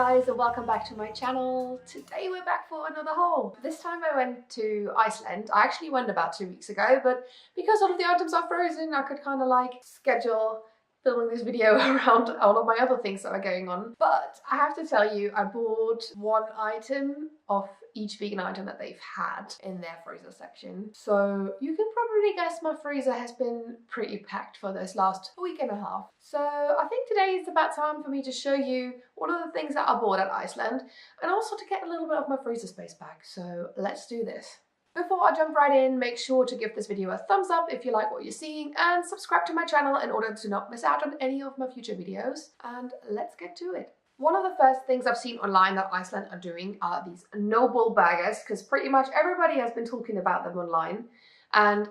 guys, and welcome back to my channel. Today we're back for another haul. This time I went to Iceland. I actually went about 2 weeks ago, but because all of the items are frozen, I could kind of like schedule filming this video around all of my other things that are going on. But I have to tell you, I bought one item of each vegan item that they've had in their freezer section. So you can probably guess my freezer has been pretty packed for this last week and a half. So I think today is about time for me to show you all of the things that I bought at Iceland and also to get a little bit of my freezer space back. So let's do this. Before I jump right in, make sure to give this video a thumbs up if you like what you're seeing and subscribe to my channel in order to not miss out on any of my future videos. And let's get to it. One of the first things I've seen online that Iceland are doing are these no-bull burgers, because pretty much everybody has been talking about them online. And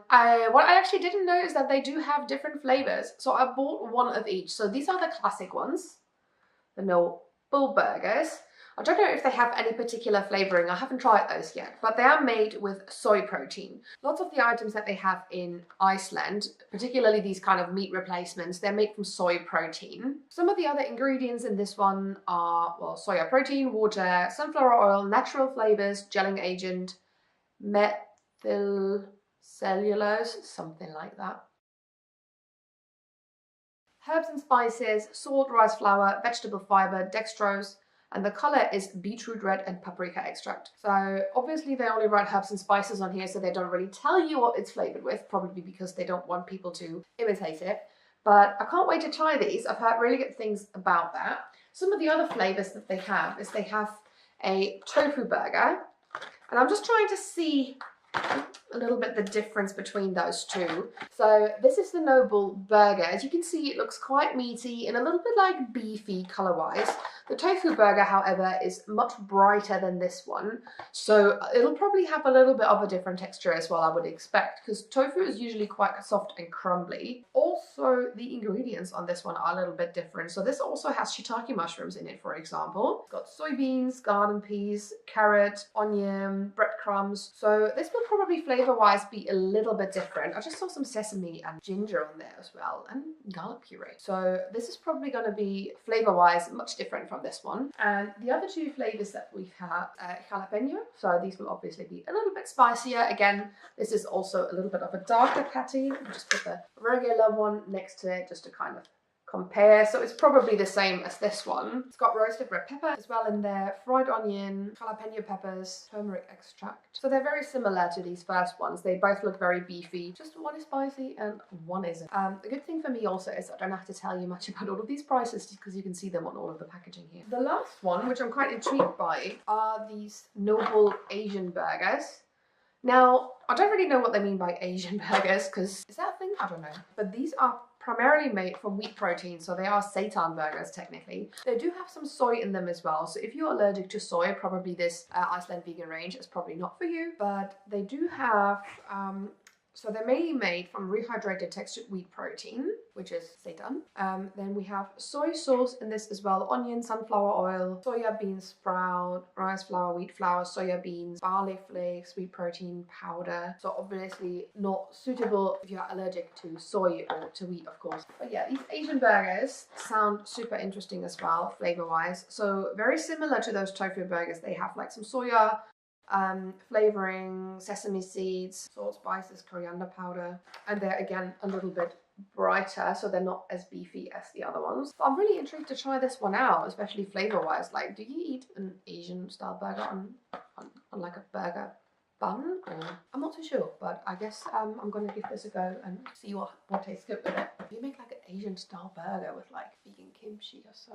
what I actually didn't know is that they do have different flavors. So I bought one of each. So these are the classic ones, the no-bull burgers. I don't know if they have any particular flavoring. I haven't tried those yet, but they are made with soy protein. Lots of the items that they have in Iceland, particularly these kind of meat replacements, they're made from soy protein. Some of the other ingredients in this one are, well, soya protein, water, sunflower oil, natural flavors, gelling agent, methyl cellulose, something like that. Herbs and spices, salt, rice flour, vegetable fiber, dextrose, and the color is beetroot red and paprika extract. So obviously they only write herbs and spices on here, so they don't really tell you what it's flavored with, probably because they don't want people to imitate it. But I can't wait to try these. I've heard really good things about that. Some of the other flavors that they have is they have a tofu burger, and I'm just trying to see a little bit the difference between those two. So this is the no-bull burger. As you can see, it looks quite meaty and a little bit like beefy color-wise. The tofu burger, however, is much brighter than this one, so it'll probably have a little bit of a different texture as well, I would expect, because tofu is usually quite soft and crumbly. Also, the ingredients on this one are a little bit different. So this also has shiitake mushrooms in it, for example. It's got soybeans, garden peas, carrot, onion, breadcrumbs. So this will probably flavor-wise be a little bit different. I just saw some sesame and ginger on there as well, and garlic puree. So this is probably going to be flavor-wise much different from this one. And the other two flavors that we've had, jalapeno. So these will obviously be a little bit spicier. Again, this is also a little bit of a darker patty. I'll just put the regular one next to it just to kind of compare. So it's probably the same as this one. It's got roasted red pepper as well in there, fried onion, jalapeno peppers, turmeric extract. So they're very similar to these first ones. They both look very beefy. Just one is spicy and one isn't. The good thing for me also is I don't have to tell you much about all of these prices because you can see them on all of the packaging here. The last one, which I'm quite intrigued by, are these no-bull Asian burgers. Now, I don't really know what they mean by Asian burgers, because is that a thing? I don't know. But these are primarily made from wheat protein, so they are Seitan Burgers technically. They do have some soy in them as well, so if you're allergic to soy, probably this Iceland vegan range is probably not for you. But they do have, so they're mainly made from rehydrated textured wheat protein, which is seitan. Then we have soy sauce in this as well, onion, sunflower oil, soya bean sprout, rice flour, wheat flour, soya beans, barley flakes, wheat protein powder. So obviously not suitable if you're allergic to soy or to wheat, of course. But yeah, these Asian burgers sound super interesting as well, flavor-wise. So very similar to those tofu burgers. They have like some soya flavoring, sesame seeds, salt, spices, coriander powder, and they're again a little bit brighter, so they're not as beefy as the other ones. But I'm really intrigued to try this one out, especially flavor-wise. Like, do you eat an Asian style burger on like a burger bun? Or I'm not too sure, but I guess I'm gonna give this a go and see what tastes good with it. If you make like an Asian style burger with like vegan kimchi or so,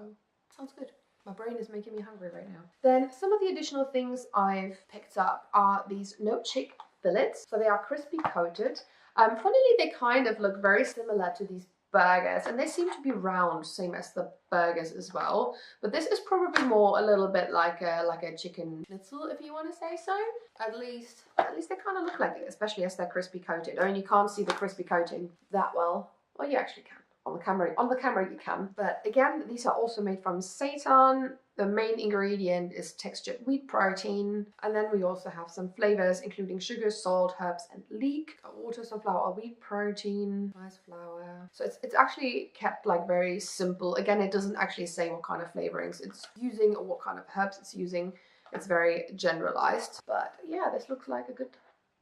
sounds good. My brain is making me hungry right now. Then some of the additional things I've picked up are these no chick fillets. So they are crispy coated. Funnily, they kind of look very similar to these burgers, and they seem to be round, same as the burgers as well. But this is probably more a little bit like a chicken schnitzel, if you want to say so. At least they kind of look like it, especially as they're crispy coated. I mean, you can't see the crispy coating that well. Well, you actually can. on the camera you can. But again, these are also made from seitan. The main ingredient is textured wheat protein. And then we also have some flavors, including sugar, salt, herbs, and leek. Water, sunflower, wheat protein, rice flour. So it's actually kept like very simple. Again, it doesn't actually say what kind of flavorings it's using or what kind of herbs it's using. It's very generalized. But yeah, this looks like a good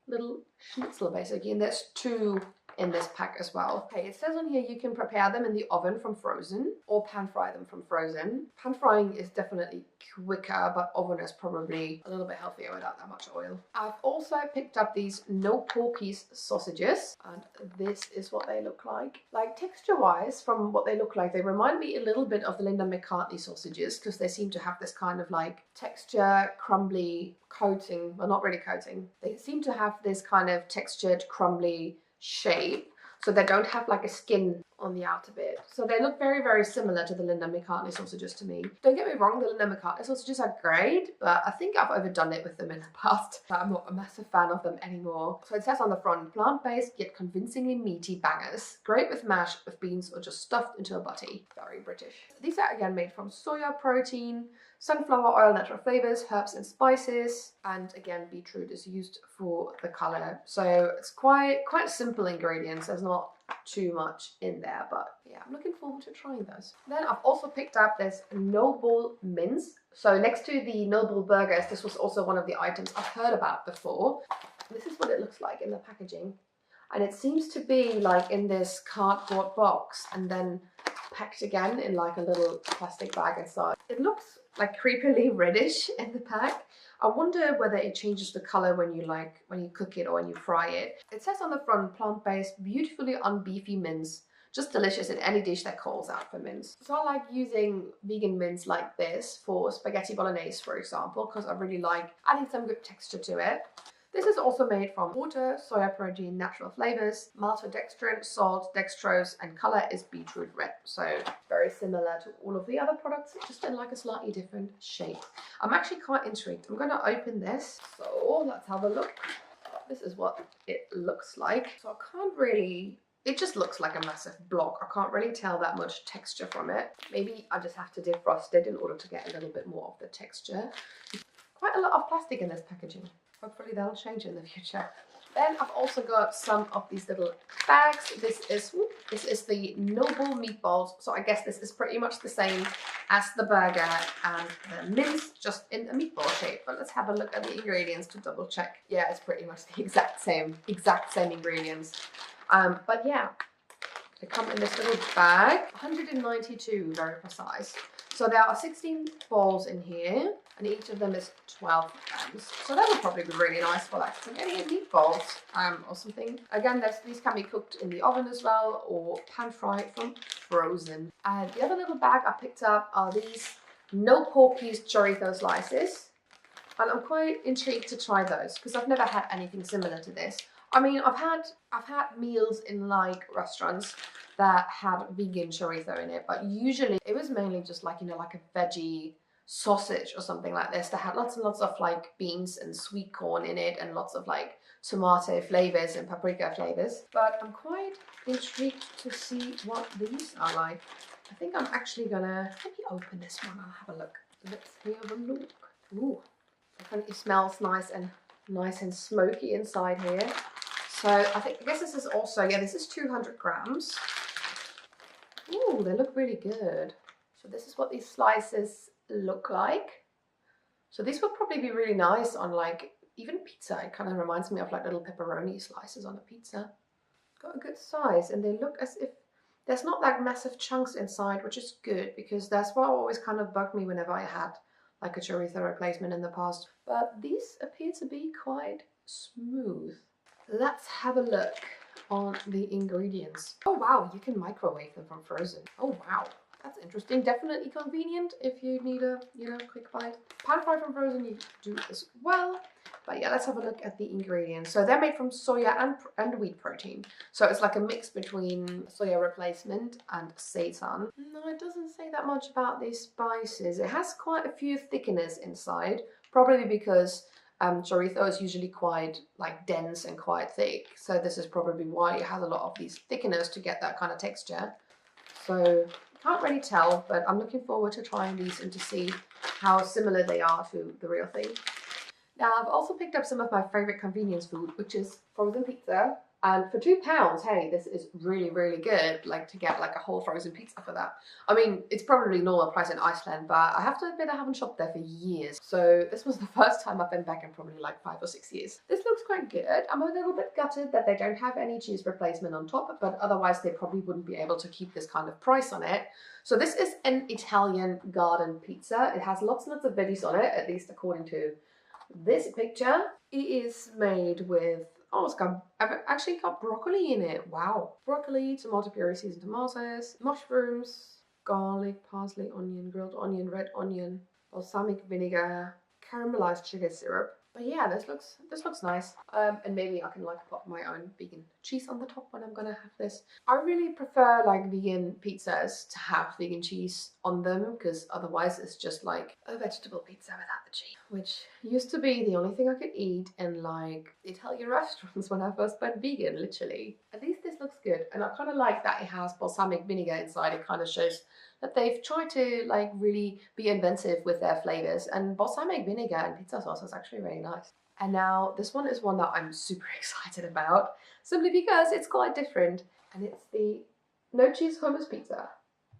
little schnitzel basically. And there's 2 in this pack as well. Okay, it says on here you can prepare them in the oven from frozen or pan fry them from frozen. Pan frying is definitely quicker, but oven is probably a little bit healthier without that much oil. I've also picked up these no porkies sausages, and this is what they look like. Like texture wise, from what they look like, they remind me a little bit of the Linda McCartney sausages because they seem to have this kind of like texture, crumbly coating. Well, not really coating. They seem to have this kind of textured, crumbly shape, so they don't have like a skin on the outer bit. So they look very, very similar to the Linda McCartney sausages to me. Don't get me wrong, the Linda McCartney sausages are great, but I think I've overdone it with them in the past. I'm not a massive fan of them anymore. So it says on the front, plant-based yet convincingly meaty bangers. Great with mash, with beans, or just stuffed into a butty. Very British. These are again made from soya protein, sunflower oil, natural flavors, herbs and spices, and again beetroot is used for the color. So it's quite simple ingredients. There's not too much in there, but yeah, I'm looking forward to trying those. Then I've also picked up this Noble mince. So next to the Noble burgers, this was also one of the items I've heard about before. This is what it looks like in the packaging, and it seems to be like in this cardboard box and then packed again in like a little plastic bag inside. It looks like creepily reddish in the pack. I wonder whether it changes the color when you cook it or when you fry it. It says on the front, plant-based, beautifully unbeefy mince, just delicious in any dish that calls out for mince. So I like using vegan mince like this for spaghetti bolognese, for example, because I really like adding some good texture to it. This is also made from water, soya protein, natural flavors, maltodextrin, salt, dextrose, and color is beetroot red. So very similar to all of the other products, just in like a slightly different shape. I'm actually quite intrigued. I'm going to open this. So let's have a look. This is what it looks like. So I can't really... It just looks like a massive block. I can't really tell that much texture from it. Maybe I just have to defrost it in order to get a little bit more of the texture. Quite a lot of plastic in this packaging. Hopefully that'll change in the future. Then I've also got some of these little bags. This is the Noble Meatballs. So I guess this is pretty much the same as the burger and the mince, just in a meatball shape. But let's have a look at the ingredients to double check. Yeah, it's pretty much the exact same ingredients. But yeah, they come in this little bag, 192 very precise. So there are 16 balls in here, and each of them is 12 grams. So that would probably be really nice for like spaghetti and meatballs or something. Again, these can be cooked in the oven as well, or pan fried from frozen. And the other little bag I picked up are these no porkies chorizo slices. And I'm quite intrigued to try those because I've never had anything similar to this. I mean, I've had meals in like restaurants that had vegan chorizo in it, but usually it was mainly just like, you know, like a veggie sausage or something like this that had lots and lots of like beans and sweet corn in it and lots of like tomato flavors and paprika flavors. But I'm quite intrigued to see what these are like. I think I'm actually gonna, let me open this one, I'll have a look. Let's have a look. Ooh, definitely smells nice and smoky inside here. So I guess this is also, yeah, this is 200 grams. Ooh, they look really good. So this is what these slices look like. So these would probably be really nice on like even pizza. It kind of reminds me of like little pepperoni slices on a pizza. Got a good size, and they look as if there's not like massive chunks inside, which is good because that's what always kind of bugged me whenever I had like a chorizo replacement in the past. But these appear to be quite smooth. Let's have a look on the ingredients. Oh wow, you can microwave them from frozen. Oh wow, that's interesting. Definitely convenient if you need a, you know, quick bite. Pan fry from frozen you do as well. But yeah, let's have a look at the ingredients. So they're made from soya and wheat protein. So it's like a mix between soya replacement and seitan. No, it doesn't say that much about these spices. It has quite a few thickeners inside, probably because chorizo is usually quite like dense and quite thick. So this is probably why it has a lot of these thickeners to get that kind of texture. So can't really tell, but I'm looking forward to trying these and to see how similar they are to the real thing. Now, I've also picked up some of my favorite convenience food, which is frozen pizza. And for £2, hey, this is really, really good, like to get like a whole frozen pizza for that. I mean, it's probably normal price in Iceland, but I have to admit I haven't shopped there for years. So this was the first time I've been back in probably like 5 or 6 years. This looks quite good. I'm a little bit gutted that they don't have any cheese replacement on top, but otherwise they probably wouldn't be able to keep this kind of price on it. So this is an Italian garden pizza. It has lots and lots of veggies on it, at least according to this picture. It is made with, oh, I've actually got broccoli in it. Wow. Broccoli, tomato puree, seasoned tomatoes, mushrooms, garlic, parsley, onion, grilled onion, red onion, balsamic vinegar, caramelized sugar syrup. But yeah, this looks nice. And maybe I can like put my own vegan cheese on the top when I'm gonna have this. I really prefer like vegan pizzas to have vegan cheese on them, because otherwise it's just like a vegetable pizza without the cheese, which used to be the only thing I could eat in like Italian restaurants when I first went vegan, literally. At least this looks good, and I kind of like that it has balsamic vinegar inside. It kind of shows that they've tried to like really be inventive with their flavors, and balsamic vinegar and pizza sauce is actually really nice. And now this one is one that I'm super excited about, simply because it's quite different, and it's the no cheese hummus pizza.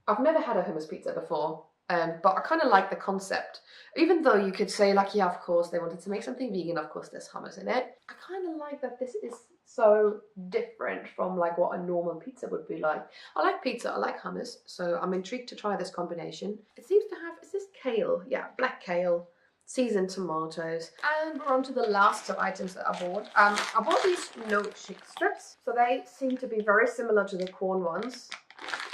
I've never had a hummus pizza before, but I kind of like the concept. Even though you could say like, yeah, of course they wanted to make something vegan, of course there's hummus in it. I kind of like that this is so different from like what a normal pizza would be like. I like pizza, I like hummus, so I'm intrigued to try this combination. It seems to have, is this kale? Yeah, black kale, seasoned tomatoes. And we're on to the last two items that I bought. I bought these no chick strips. So they seem to be very similar to the corn ones.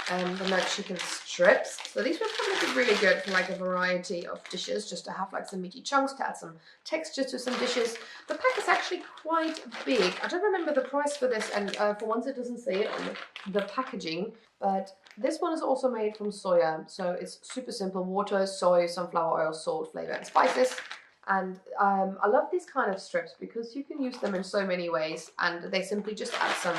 The no chicken strips. So these would probably be really good for like a variety of dishes, just to have like some meaty chunks, to add some texture to some dishes. The pack is actually quite big. I don't remember the price for this, and for once it doesn't say it on the packaging, but this one is also made from soya. So it's super simple: water, soy, sunflower oil, salt, flavor, and spices. And I love these kind of strips because you can use them in so many ways, and they simply just add some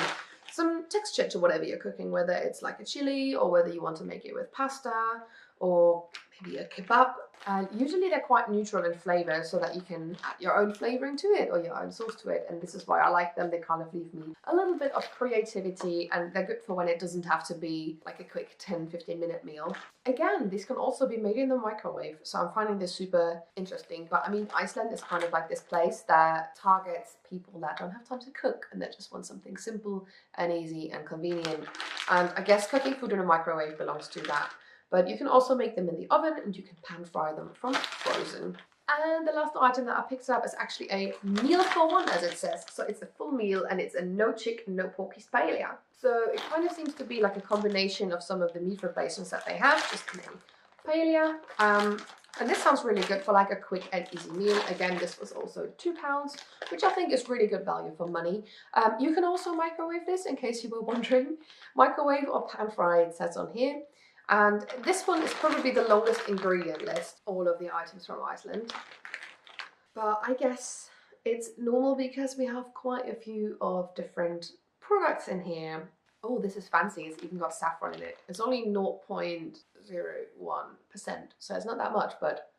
texture to whatever you're cooking, whether it's like a chili or whether you want to make it with pasta or maybe a kebab. And usually they're quite neutral in flavor, so that you can add your own flavoring to it or your own sauce to it. And this is why I like them. They kind of leave me a little bit of creativity, and they're good for when it doesn't have to be like a quick 10-15 minute meal. Again, these can also be made in the microwave, so I'm finding this super interesting. But I mean, Iceland is kind of like this place that targets people that don't have time to cook and that just want something simple and easy and convenient. And I guess cooking food in a microwave belongs to that. But you can also make them in the oven, and you can pan fry them from frozen. And the last item that I picked up is actually a meal for one, as it says. So it's a full meal, and it's a no chicken, no porky paella. So it kind of seems to be like a combination of some of the meat replacements that they have, just maybe paella. And this sounds really good for like a quick and easy meal. Again, this was also £2, which I think is really good value for money. You can also microwave this, in case you were wondering. Microwave or pan fry, it says on here. And this one is probably the longest ingredient list, all of the items from Iceland. But I guess it's normal because we have quite a few of different products in here. Oh, this is fancy. It's even got saffron in it. It's only 0.01%, so it's not that much, but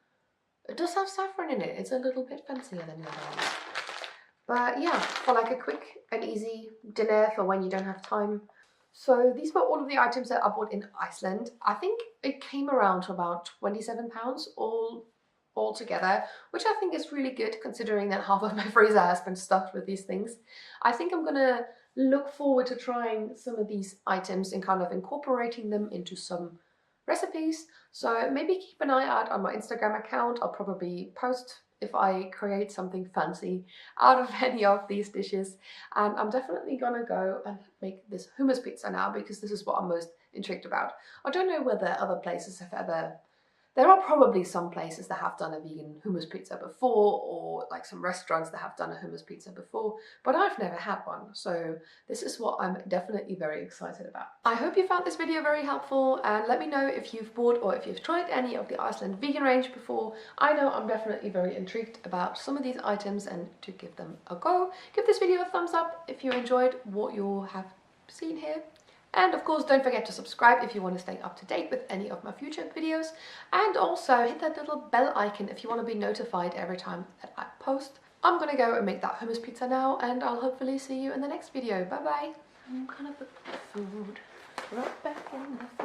it does have saffron in it. It's a little bit fancier than the other ones. But yeah, for like a quick and easy dinner for when you don't have time. So these were all of the items that I bought in Iceland. I think it came around to about £27 all together, which I think is really good considering that half of my freezer has been stuffed with these things. I think I'm gonna look forward to trying some of these items and kind of incorporating them into some recipes. So maybe keep an eye out on my Instagram account. I'll probably post if I create something fancy out of any of these dishes. And I'm definitely gonna go and make this hummus pizza now, because this is what I'm most intrigued about. I don't know whether other places have ever... There are probably some places that have done a vegan hummus pizza before, or like some restaurants that have done a hummus pizza before, but I've never had one. So this is what I'm definitely very excited about. I hope you found this video very helpful, and let me know if you've bought or if you've tried any of the Iceland vegan range before. I know I'm definitely very intrigued about some of these items and to give them a go. Give this video a thumbs up if you enjoyed what you have seen here. And of course, don't forget to subscribe if you want to stay up to date with any of my future videos. And also hit that little bell icon if you want to be notified every time that I post. I'm gonna go and make that hummus pizza now, and I'll hopefully see you in the next video. Bye bye. I'm gonna put the food right back in the